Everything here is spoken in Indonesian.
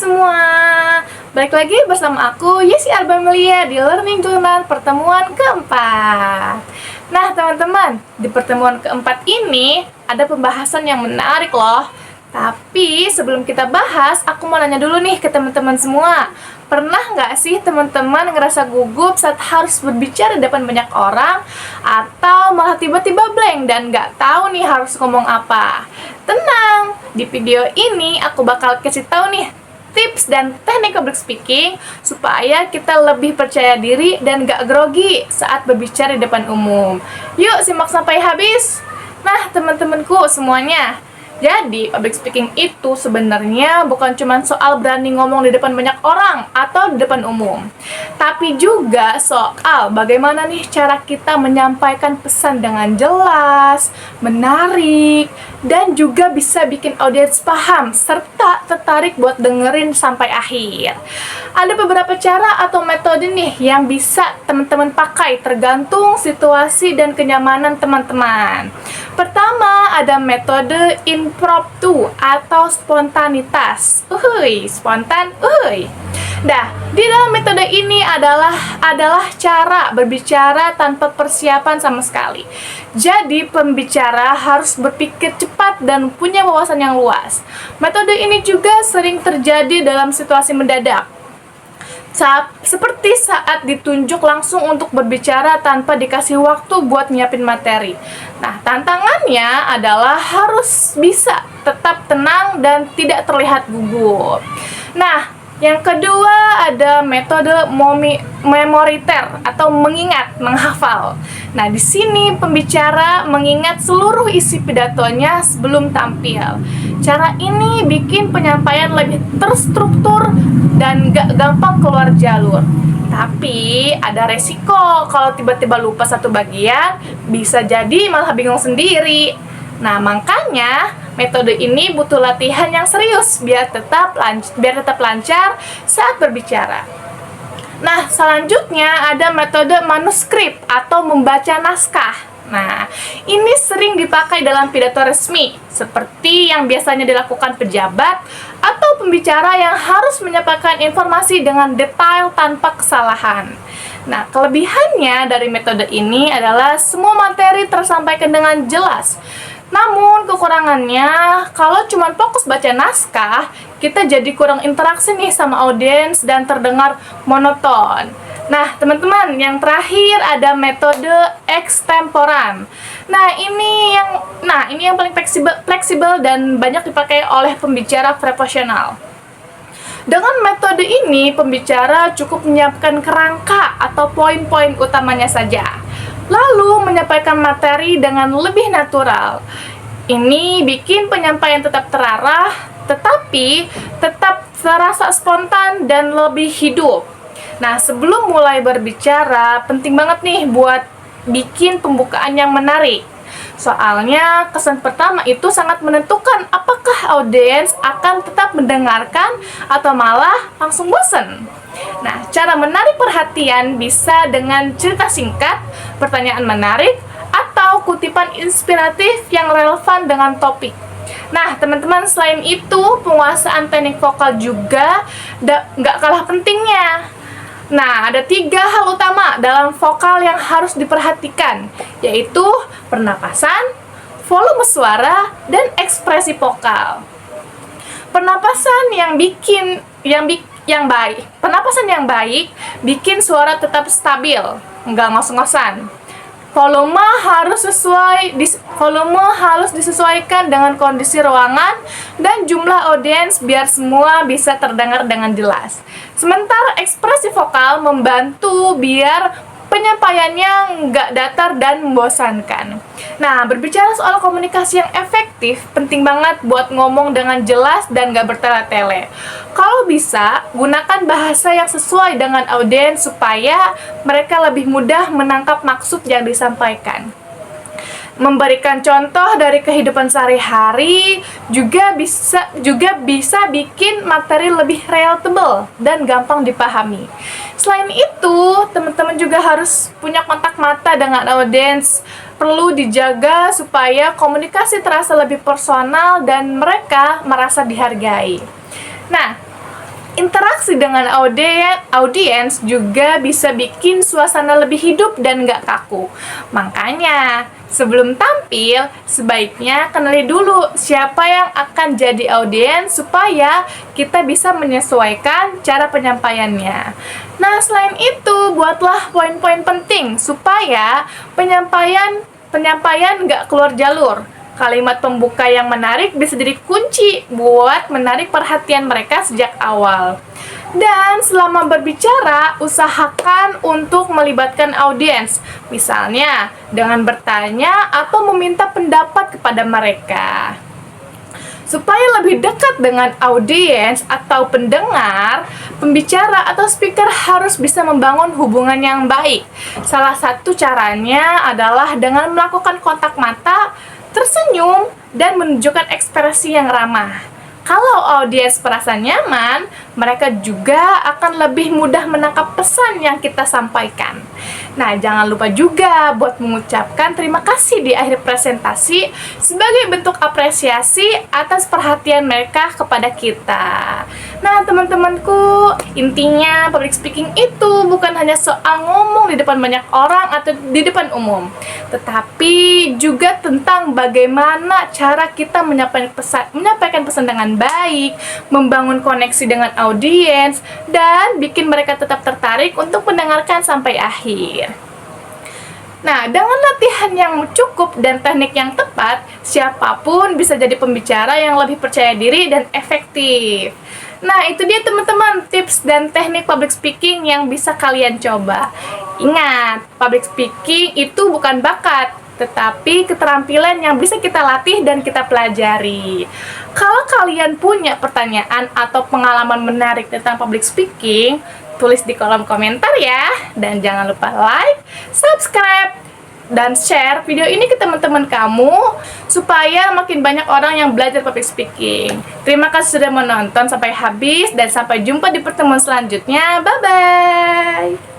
semua, balik lagi bersama aku Yesi Arbamelia di Learning Journal pertemuan keempat. Nah teman-teman, di pertemuan keempat ini ada pembahasan yang menarik loh. Tapi sebelum kita bahas, aku mau nanya dulu nih ke teman-teman semua. Pernah nggak sih teman-teman ngerasa gugup saat harus berbicara di depan banyak orang? Atau malah tiba-tiba blank dan nggak tahu nih harus ngomong apa? Tenang, di video ini aku bakal kasih tahu nih tips dan teknik public speaking supaya kita lebih percaya diri dan gak grogi saat berbicara di depan umum. Yuk simak sampai habis. Nah teman-temanku semuanya, jadi public speaking itu sebenarnya bukan cuma soal berani ngomong di depan banyak orang atau di depan umum, tapi juga soal bagaimana nih cara kita menyampaikan pesan dengan jelas, menarik, dan juga bisa bikin audiens paham serta tertarik buat dengerin sampai akhir. Ada beberapa cara atau metode nih yang bisa teman-teman pakai tergantung situasi dan kenyamanan teman-teman. Pertama, ada metode impromptu atau spontanitas. Spontan. Nah, di dalam metode ini adalah cara berbicara tanpa persiapan sama sekali. Jadi, pembicara harus berpikir cepat dan punya wawasan yang luas. Metode ini juga sering terjadi dalam situasi mendadak. Seperti saat ditunjuk langsung untuk berbicara tanpa dikasih waktu buat nyiapin materi. Nah, tantangannya adalah harus bisa tetap tenang dan tidak terlihat gugup. Nah, yang kedua ada metode memoriter atau menghafal. Nah, di sini pembicara mengingat seluruh isi pidatonya sebelum tampil. Cara ini bikin penyampaian lebih terstruktur dan gak gampang keluar jalur. Tapi ada resiko kalau tiba-tiba lupa satu bagian, bisa jadi malah bingung sendiri. Nah, makanya metode ini butuh latihan yang serius biar tetap lancar saat berbicara. Nah, selanjutnya ada metode manuskrip atau membaca naskah. Nah, ini sering dipakai dalam pidato resmi, seperti yang biasanya dilakukan pejabat atau pembicara yang harus menyampaikan informasi dengan detail tanpa kesalahan. Nah, kelebihannya dari metode ini adalah semua materi tersampaikan dengan jelas. Namun, kekurangannya, kalau cuma fokus baca naskah, kita jadi kurang interaksi nih sama audiens dan terdengar monoton. Nah, teman-teman, yang terakhir ada metode extemporan. Nah, ini yang paling fleksibel dan banyak dipakai oleh pembicara profesional. Dengan metode ini, pembicara cukup menyiapkan kerangka atau poin-poin utamanya saja, lalu menyampaikan materi dengan lebih natural. Ini bikin penyampaian tetap terarah, tetapi tetap terasa spontan dan lebih hidup. Nah, sebelum mulai berbicara, penting banget nih buat bikin pembukaan yang menarik. Soalnya kesan pertama itu sangat menentukan apakah audiens akan tetap mendengarkan atau malah langsung bosan. Nah, cara menarik perhatian bisa dengan cerita singkat, pertanyaan menarik, atau kutipan inspiratif yang relevan dengan topik. Nah, teman-teman, selain itu, penguasaan teknik vokal juga nggak kalah pentingnya. Nah, ada 3 hal utama dalam vokal yang harus diperhatikan, yaitu pernapasan, volume suara, dan ekspresi vokal. Pernapasan yang baik bikin suara tetap stabil, nggak ngos-ngosan. Volume harus disesuaikan dengan kondisi ruangan dan jumlah audiens biar semua bisa terdengar dengan jelas. Sementara ekspresi vokal membantu biar penyampaiannya nggak datar dan membosankan. Nah, berbicara soal komunikasi yang efektif, penting banget buat ngomong dengan jelas dan nggak bertele-tele. Kalau bisa, gunakan bahasa yang sesuai dengan audiens supaya mereka lebih mudah menangkap maksud yang disampaikan. Memberikan contoh dari kehidupan sehari-hari juga bisa bikin materi lebih relatable dan gampang dipahami. Selain itu, teman-teman juga harus punya kontak mata dengan audiens. Perlu dijaga supaya komunikasi terasa lebih personal dan mereka merasa dihargai. Nah, Interaksi dengan audiens juga bisa bikin suasana lebih hidup dan nggak kaku. Makanya, sebelum tampil, sebaiknya kenali dulu siapa yang akan jadi audiens supaya kita bisa menyesuaikan cara penyampaiannya. Nah, selain itu, buatlah poin-poin penting supaya penyampaian nggak keluar jalur. Kalimat pembuka yang menarik bisa jadi kunci buat menarik perhatian mereka sejak awal. Dan selama berbicara, usahakan untuk melibatkan audiens. Misalnya, dengan bertanya atau meminta pendapat kepada mereka. Supaya lebih dekat dengan audiens atau pendengar, pembicara atau speaker harus bisa membangun hubungan yang baik. Salah satu caranya adalah dengan melakukan kontak mata, tersenyum, dan menunjukkan ekspresi yang ramah. Kalau audiens merasa nyaman, mereka juga akan lebih mudah menangkap pesan yang kita sampaikan. Nah, jangan lupa juga buat mengucapkan terima kasih di akhir presentasi sebagai bentuk apresiasi atas perhatian mereka kepada kita. Nah, teman-temanku, intinya public speaking itu bukan hanya soal ngomong di depan banyak orang atau di depan umum, tetapi juga tentang bagaimana cara kita menyampaikan pesan dengan baik, membangun koneksi dengan audiens, dan bikin mereka tetap tertarik untuk mendengarkan sampai akhir. Nah, dengan latihan yang cukup dan teknik yang tepat, siapapun bisa jadi pembicara yang lebih percaya diri dan efektif. Nah, itu dia teman-teman tips dan teknik public speaking yang bisa kalian coba. Ingat, public speaking itu bukan bakat, tetapi keterampilan yang bisa kita latih dan kita pelajari. Kalau kalian punya pertanyaan atau pengalaman menarik tentang public speaking, tulis di kolom komentar ya. Dan jangan lupa like, subscribe, dan share video ini ke teman-teman kamu supaya makin banyak orang yang belajar public speaking. Terima kasih sudah menonton sampai habis dan sampai jumpa di pertemuan selanjutnya. Bye-bye!